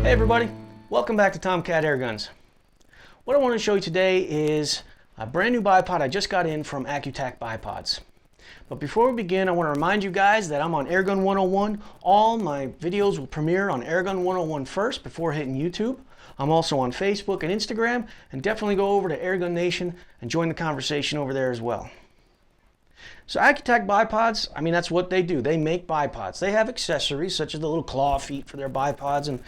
Hey everybody, welcome back to Tomcat Air Guns. What I want to show you today is a brand new bipod I just got in from Accu-Tac Bipods. But before we begin, I want to remind you guys that I'm on Airgun 101. All my videos will premiere on Airgun 101 first before hitting YouTube. I'm also on Facebook and Instagram, and definitely go over to Airgun Nation and join the conversation over there as well. So Accu-Tac bipods, I mean, that's what they do. They make bipods. They have accessories such as the little claw feet for their bipods, and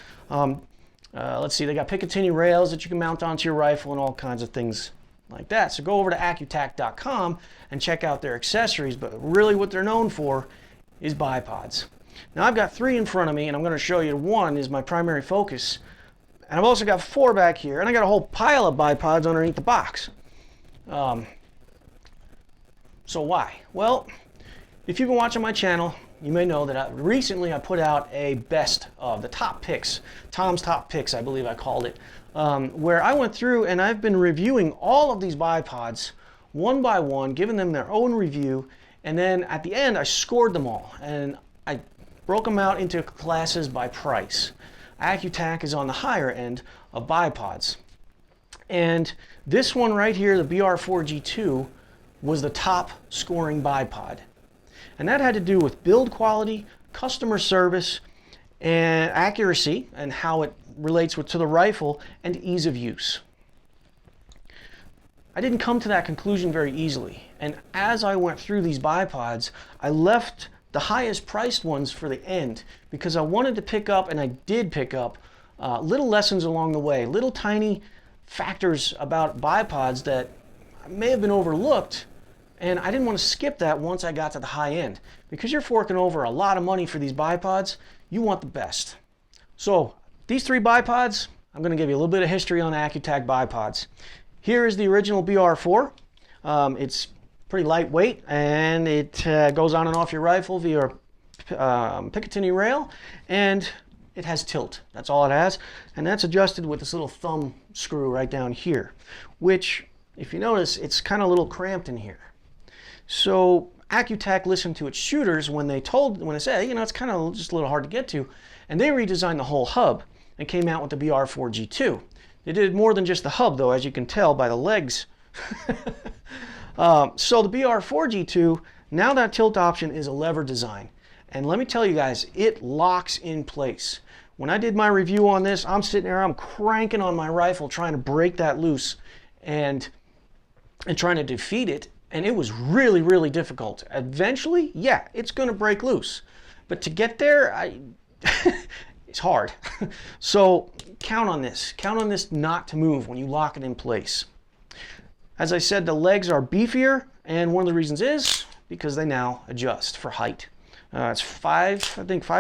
let's see, they got Picatinny rails that you can mount onto your rifle and all kinds of things like that. So go over to Accu-Tac.com and check out their accessories, but really what they're known for is bipods. Now I've got 3 in front of me, and I'm going to show you one is my primary focus. And I've also got 4 back here, and I got a whole pile of bipods underneath the box. So why? Well, if you've been watching my channel, you may know that recently I put out a best of the top picks, Tom's top picks, I believe I called it, where I went through and I've been reviewing all of these bipods one by one, giving them their own review, and then at the end I scored them all and I broke them out into classes by price. Accu-Tac is on the higher end of bipods, and this one right here, the BR4G2, was the top scoring bipod. And that had to do with build quality, customer service, and accuracy, and how it relates to the rifle, and ease of use. I didn't come to that conclusion very easily, and as I went through these bipods, I left the highest priced ones for the end because I wanted to pick up, and I did pick up, little lessons along the way, little tiny factors about bipods that may have been overlooked, and I didn't want to skip that once I got to the high end. Because you're forking over a lot of money for these bipods, you want the best. So these 3 bipods, I'm going to give you a little bit of history on Accu-Tac bipods. Here is the original BR4. It's pretty lightweight, and it goes on and off your rifle via Picatinny rail, and it has tilt. That's all it has, and that's adjusted with this little thumb screw right down here, which, if you notice, it's kind of a little cramped in here. So Accu-Tac listened to its shooters when they said, you know, it's kind of just a little hard to get to, and they redesigned the whole hub and came out with the BR4G2. They did more than just the hub, though, as you can tell by the legs. So the BR4G2, now that tilt option is a lever design, and let me tell you guys, it locks in place. When I did my review on this, I'm sitting there, I'm cranking on my rifle trying to break that loose and trying to defeat it, and it was really, really difficult. Eventually, yeah, it's going to break loose, but to get there, it's hard. So count on this not to move when you lock it in place. As I said, the legs are beefier, and one of the reasons is because they now adjust for height. It's 5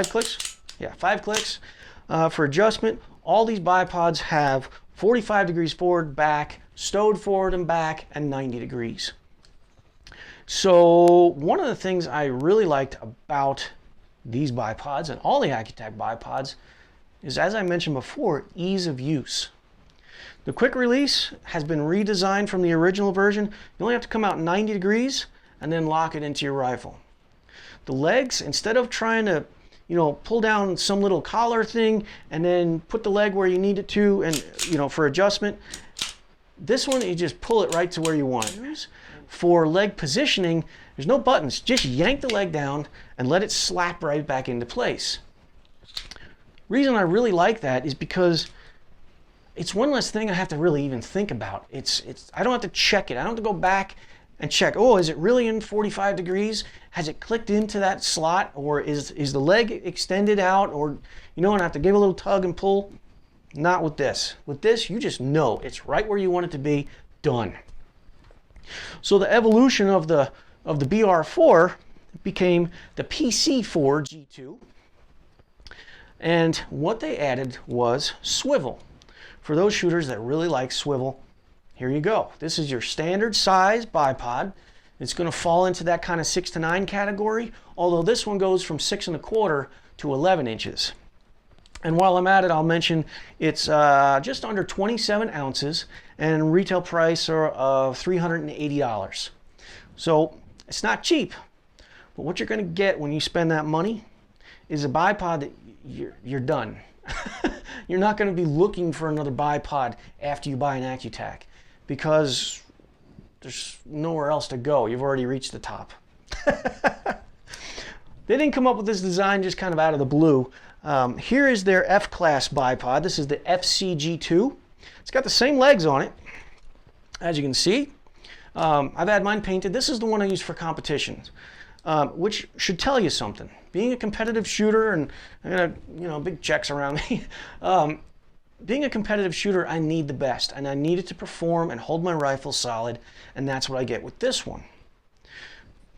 clicks. Yeah, 5 clicks for adjustment. All these bipods have 45 degrees forward, back, stowed forward and back, and 90 degrees. So one of the things I really liked about these bipods and all the Accu-Tac bipods is, as I mentioned before, ease of use. The quick release has been redesigned from the original version. You only have to come out 90 degrees and then lock it into your rifle. The legs, instead of trying to, you know, pull down some little collar thing and then put the leg where you need it to, and, you know, for adjustment, this one you just pull it right to where you want it. For leg positioning, there's no buttons. Just yank the leg down and let it slap right back into place. Reason I really like that is because it's one less thing I have to really even think about. I don't have to check it. I don't have to go back and check, oh, is it really in 45 degrees? Has it clicked into that slot? Or is the leg extended out? Or, you know, and I have to give a little tug and pull? Not with this. With this, you just know it's right where you want it to be, done. So the evolution of the BR4 became the PC-4 G2. And what they added was swivel. For those shooters that really like swivel, here you go. This is your standard size bipod. It's going to fall into that kind of 6 to 9 category, although this one goes from 6 1/4 to 11 inches. And while I'm at it, I'll mention it's just under 27 ounces and retail price of $380. So it's not cheap, but what you're going to get when you spend that money is a bipod that you're done. You're not going to be looking for another bipod after you buy an Accu-Tac because there's nowhere else to go. You've already reached the top. They didn't come up with this design just kind of out of the blue. Here is their F-class bipod. This is the FCG2. It's got the same legs on it, as you can see. I've had mine painted. This is the one I use for competitions, which should tell you something. Being a competitive shooter, and I got big checks around me. Being a competitive shooter, I need the best, and I need it to perform and hold my rifle solid, and that's what I get with this one.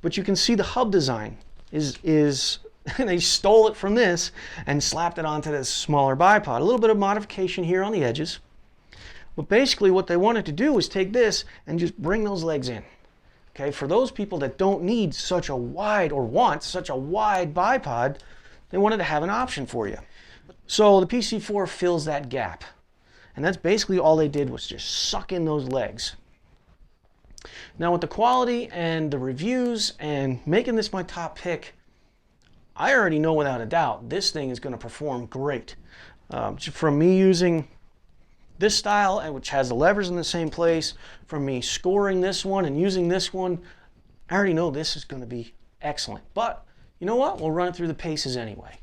But you can see the hub design is they stole it from this and slapped it onto this smaller bipod. A little bit of modification here on the edges. But basically what they wanted to do is take this and just bring those legs in. Okay, for those people that don't need such a wide or want such a wide bipod, they wanted to have an option for you. So the PC-4 fills that gap. And that's basically all they did was just suck in those legs. Now with the quality and the reviews and making this my top pick, I already know without a doubt this thing is going to perform great. From me using this style, which has the levers in the same place, from me scoring this one and using this one, I already know this is going to be excellent. But you know what? We'll run it through the paces anyway.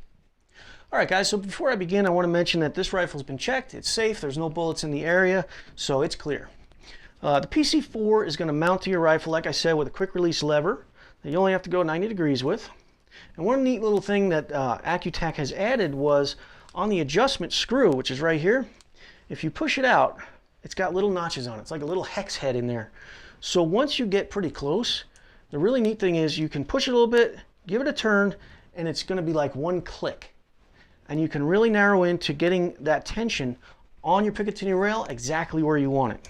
All right, guys, so before I begin, I want to mention that this rifle's been checked. It's safe. There's no bullets in the area, so it's clear. The PC-4 is going to mount to your rifle, like I said, with a quick release lever that you only have to go 90 degrees with. And one neat little thing that Accu-Tac has added was on the adjustment screw, which is right here. If you push it out, it's got little notches on it. It's like a little hex head in there. So once you get pretty close, the really neat thing is you can push it a little bit, give it a turn, and it's going to be like one click. And you can really narrow into getting that tension on your Picatinny rail exactly where you want it.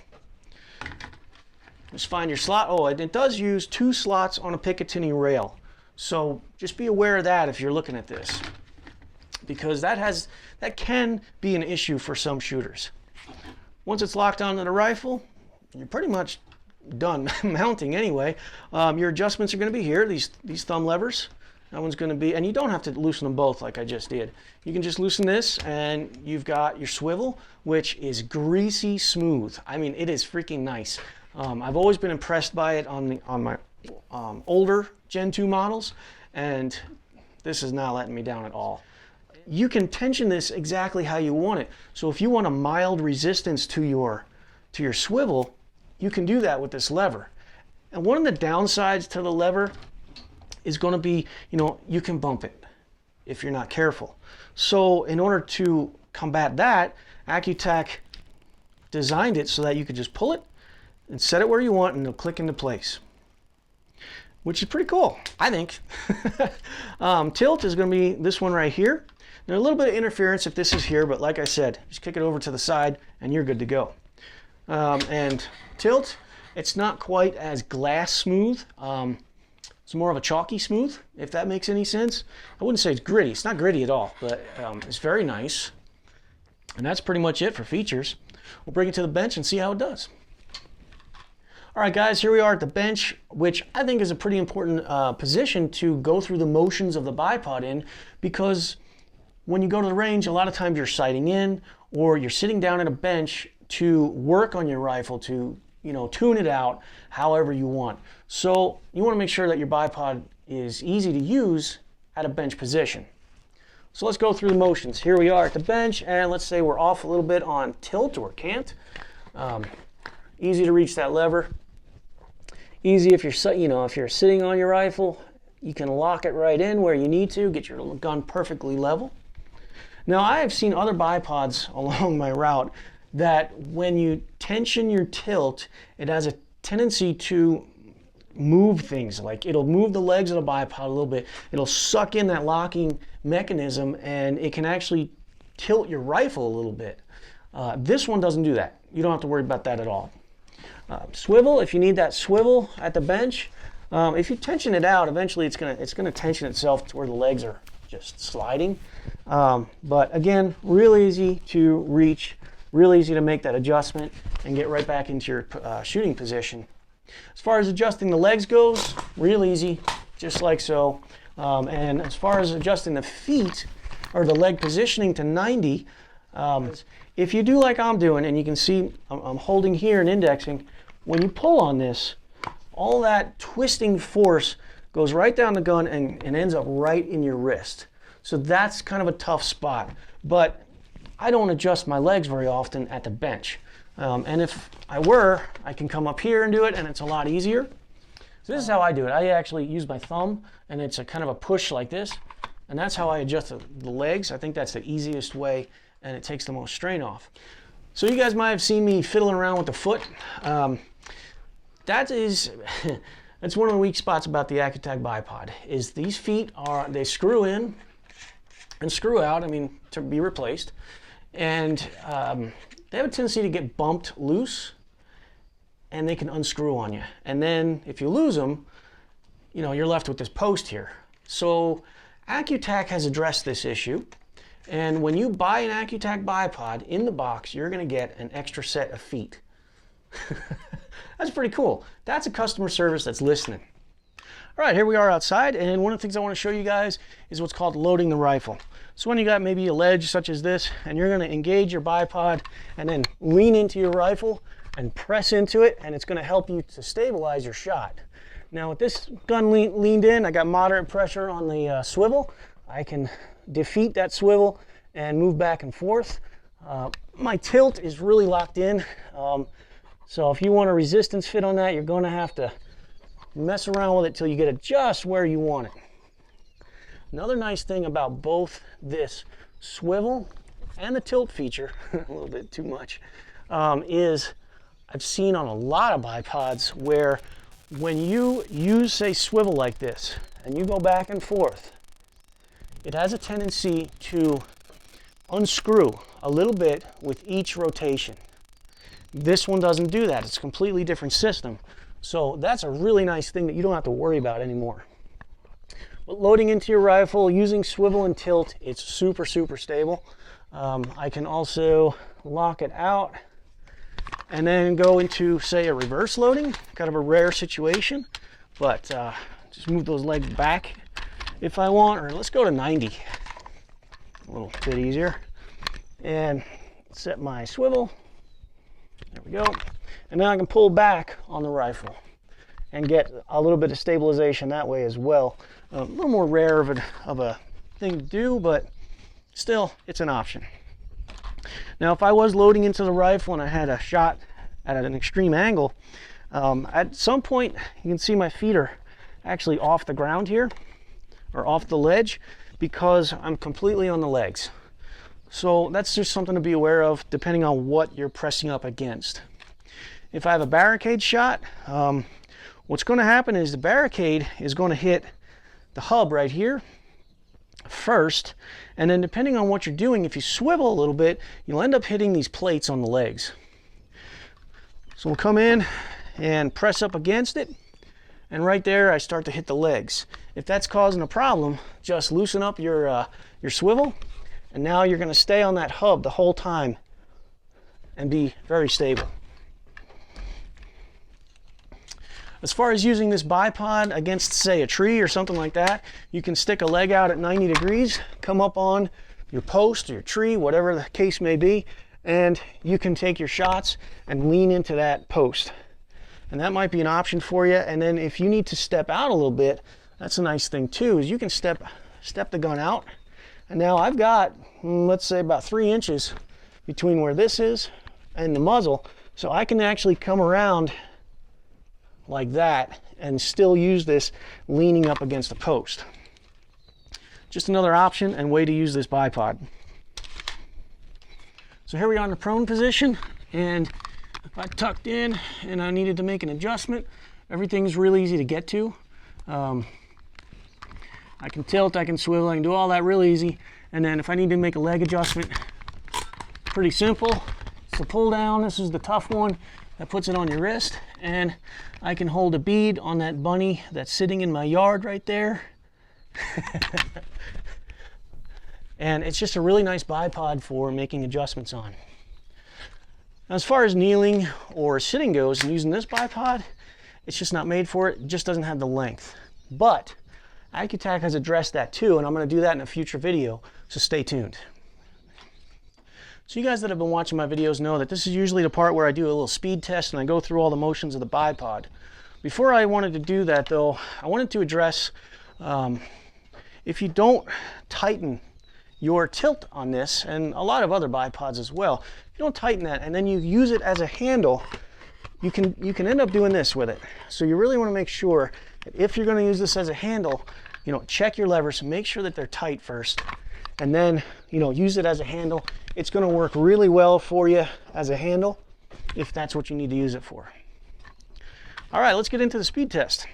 Just find your slot. Oh, and it does use 2 slots on a Picatinny rail. So just be aware of that if you're looking at this, because that can be an issue for some shooters. Once it's locked onto the rifle, you're pretty much done mounting anyway. Your adjustments are going to be here, these thumb levers. That one's going to be, and you don't have to loosen them both like I just did. You can just loosen this and you've got your swivel, which is greasy smooth. I mean, it is freaking nice. I've always been impressed by it on my older Gen 2 models, and this is not letting me down at all. You can tension this exactly how you want it. So if you want a mild resistance to your swivel, you can do that with this lever. And one of the downsides to the lever is going to be, you can bump it if you're not careful. So in order to combat that, Accu-Tac designed it so that you could just pull it and set it where you want and it'll click into place, which is pretty cool, I think. Tilt is going to be this one right here. There's a little bit of interference if this is here, but like I said, just kick it over to the side and you're good to go. And tilt, it's not quite as glass smooth. It's more of a chalky smooth, if that makes any sense. I wouldn't say it's gritty. It's not gritty at all, but it's very nice. And that's pretty much it for features. We'll bring it to the bench and see how it does. All right, guys, here we are at the bench, which I think is a pretty important position to go through the motions of the bipod in, because when you go to the range, a lot of times you're sighting in or you're sitting down at a bench to work on your rifle, to tune it out however you want. So you want to make sure that your bipod is easy to use at a bench position. So let's go through the motions. Here we are at the bench, and let's say we're off a little bit on tilt or cant. Easy to reach that lever. Easy if you're sitting on your rifle, you can lock it right in where you need to, get your gun perfectly level. Now I have seen other bipods along my route that when you tension your tilt, it has a tendency to move things. Like it'll move the legs of the bipod a little bit. It'll suck in that locking mechanism and it can actually tilt your rifle a little bit. This one doesn't do that. You don't have to worry about that at all. Swivel, if you need that swivel at the bench, if you tension it out, eventually it's gonna tension itself to where the legs are just sliding. But again, real easy to reach, real easy to make that adjustment and get right back into your shooting position. As far as adjusting the legs goes, real easy, just like so. And as far as adjusting the feet or the leg positioning to 90, If you do like I'm doing, and you can see I'm holding here and indexing, when you pull on this, all that twisting force goes right down the gun and ends up right in your wrist. So that's kind of a tough spot. But I don't adjust my legs very often at the bench. And if I were, I can come up here and do it, and it's a lot easier. So this is how I do it. I actually use my thumb, and it's a kind of a push like this. And that's how I adjust the legs. I think that's the easiest way, and it takes the most strain off. So you guys might have seen me fiddling around with the foot. That's one of the weak spots about the Accu-Tac bipod, is these feet they screw in and screw out, I mean, to be replaced. And they have a tendency to get bumped loose, and they can unscrew on you. And then if you lose them, you know, you're left with this post here. So Accu-Tac has addressed this issue. And when you buy an Accu-Tac bipod, in the box, you're going to get an extra set of feet. That's pretty cool. That's a customer service that's listening. All right, here we are outside, and one of the things I want to show you guys is what's called loading the rifle. So when you got maybe a ledge such as this, and you're going to engage your bipod and then lean into your rifle and press into it, and it's going to help you to stabilize your shot. Now with this gun leaned in, I got moderate pressure on the swivel. I can defeat that swivel and move back and forth. My tilt is really locked in. So if you want a resistance fit on that, you're going to have to mess around with it till you get it just where you want it. Another nice thing about both this swivel and the tilt feature, a little bit too much, is I've seen on a lot of bipods where when you use, say, swivel like this, and you go back and forth, it has a tendency to unscrew a little bit with each rotation. This one doesn't do that. It's a completely different system. So that's a really nice thing that you don't have to worry about anymore. But loading into your rifle, using swivel and tilt, it's super, super stable. I can also lock it out and then go into, say, a reverse loading, kind of a rare situation, but just move those legs back if I want, or let's go to 90, a little bit easier, and set my swivel. There we go. And now I can pull back on the rifle and get a little bit of stabilization that way as well. A little more rare of a thing to do, but still, it's an option. Now, if I was loading into the rifle and I had a shot at an extreme angle, at some point, you can see my feet are actually off the ground here, or off the ledge, because I'm completely on the legs. So that's just something to be aware of depending on what you're pressing up against. If I have a barricade shot, what's going to happen is the barricade is going to hit the hub right here first, and then depending on what you're doing, if you swivel a little bit, you'll end up hitting these plates on the legs. So we'll come in and press up against it, and right there I start to hit the legs. If that's causing a problem, just loosen up your swivel, and now you're going to stay on that hub the whole time and be very stable. As far as using this bipod against, say, a tree or something like that, you can stick a leg out at 90 degrees, come up on your post or your tree, whatever the case may be, and you can take your shots and lean into that post. And that might be an option for you. And then if you need to step out a little bit, that's a nice thing too, is you can step the gun out. And now I've got, let's say, about 3 inches between where this is and the muzzle, so I can actually come around like that and still use this leaning up against the post. Just another option and way to use this bipod. So here we are in the prone position, and if I tucked in and I needed to make an adjustment, everything's really easy to get to. I can tilt, I can swivel, I can do all that real easy. And then if I need to make a leg adjustment, pretty simple. It's the pull down. This is the tough one that puts it on your wrist, and I can hold a bead on that bunny that's sitting in my yard right there. And it's just a really nice bipod for making adjustments on. Now, as far as kneeling or sitting goes and using this bipod, it's just not made for it. It just doesn't have the length. But Accu-Tac has addressed that too, and I'm going to do that in a future video, so stay tuned. So you guys that have been watching my videos know that this is usually the part where I do a little speed test and I go through all the motions of the bipod. Before I wanted to do that though, I wanted to address if you don't tighten your tilt on this, and a lot of other bipods as well, if you don't tighten that and then you use it as a handle, you can end up doing this with it. So you really want to make sure that if you're going to use this as a handle, you know, check your levers, make sure that they're tight first, and then, you know, use it as a handle. It's going to work really well for you as a handle if that's what you need to use it for. All right, let's get into the speed test.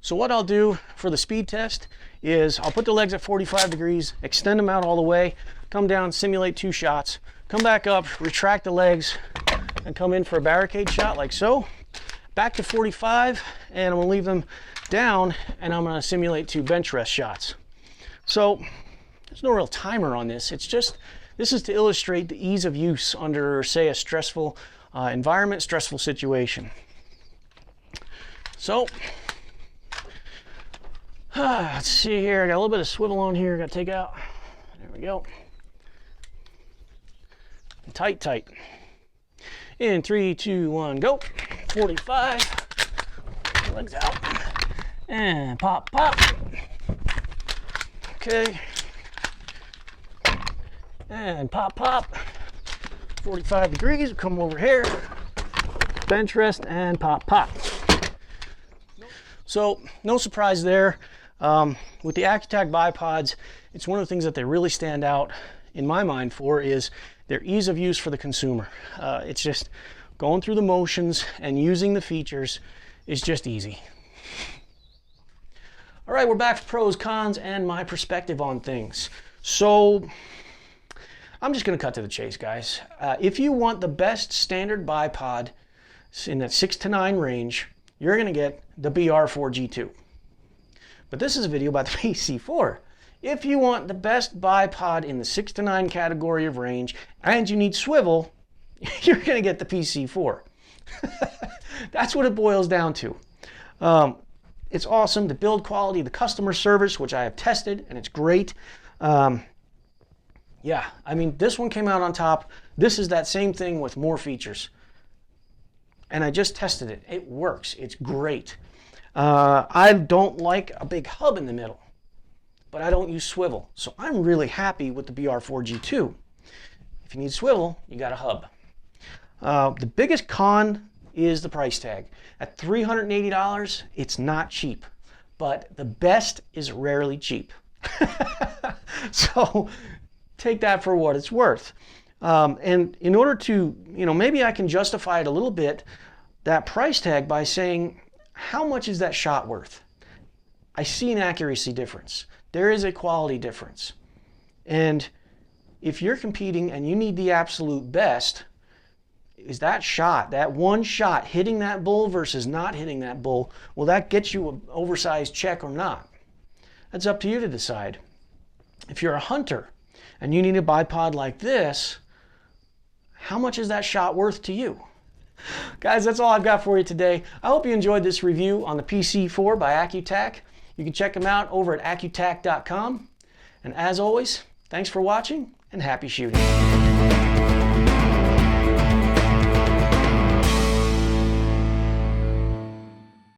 So what I'll do for the speed test is I'll put the legs at 45 degrees, extend them out all the way, come down, simulate 2 shots, come back up, retract the legs, and come in for a barricade shot like so. Back to 45, and I'm going to leave them down, and I'm going to simulate 2 bench rest shots. So there's no real timer on this. It's just, this is to illustrate the ease of use under, say, a stressful environment, stressful situation. So let's see here. I got a little bit of swivel on here. Got to take out. There we go. Tight, tight. In 3, 2, 1, go. 45. Legs out. And pop, pop. Okay. And pop, pop. 45 degrees. Come over here. Bench rest and pop, pop. So, no surprise there. With the Accu-Tac bipods, it's one of the things that they really stand out in my mind for is their ease of use for the consumer. It's just going through the motions and using the features is just easy. All right, we're back for pros, cons, and my perspective on things. So I'm just going to cut to the chase, guys. If you want the best standard bipod in that 6 to 9 range, you're going to get the BR4 G2. But this is a video about the PC-4. If you want the best bipod in the 6 to 9 category of range and you need swivel, you're going to get the PC-4. That's what it boils down to. It's awesome, the build quality, the customer service, which I have tested, and it's great. Yeah, I mean, this one came out on top. This is that same thing with more features. And I just tested it. It works. It's great. I don't like a big hub in the middle, but I don't use swivel. So I'm really happy with the BR4 G2. If you need swivel, you got a hub. The biggest con is the price tag. At $380, it's not cheap, but the best is rarely cheap. So take that for what it's worth. And in order to, you know, maybe I can justify it a little bit, that price tag, by saying, how much is that shot worth? I see an accuracy difference. There is a quality difference. And if you're competing and you need the absolute best, is that shot, that one shot, hitting that bull versus not hitting that bull, will that get you an oversized check or not? That's up to you to decide. If you're a hunter and you need a bipod like this, how much is that shot worth to you? Guys, that's all I've got for you today. I hope you enjoyed this review on the PC-4 by Accu-Tac. You can check them out over at Accu-Tac.com. And as always, thanks for watching and happy shooting.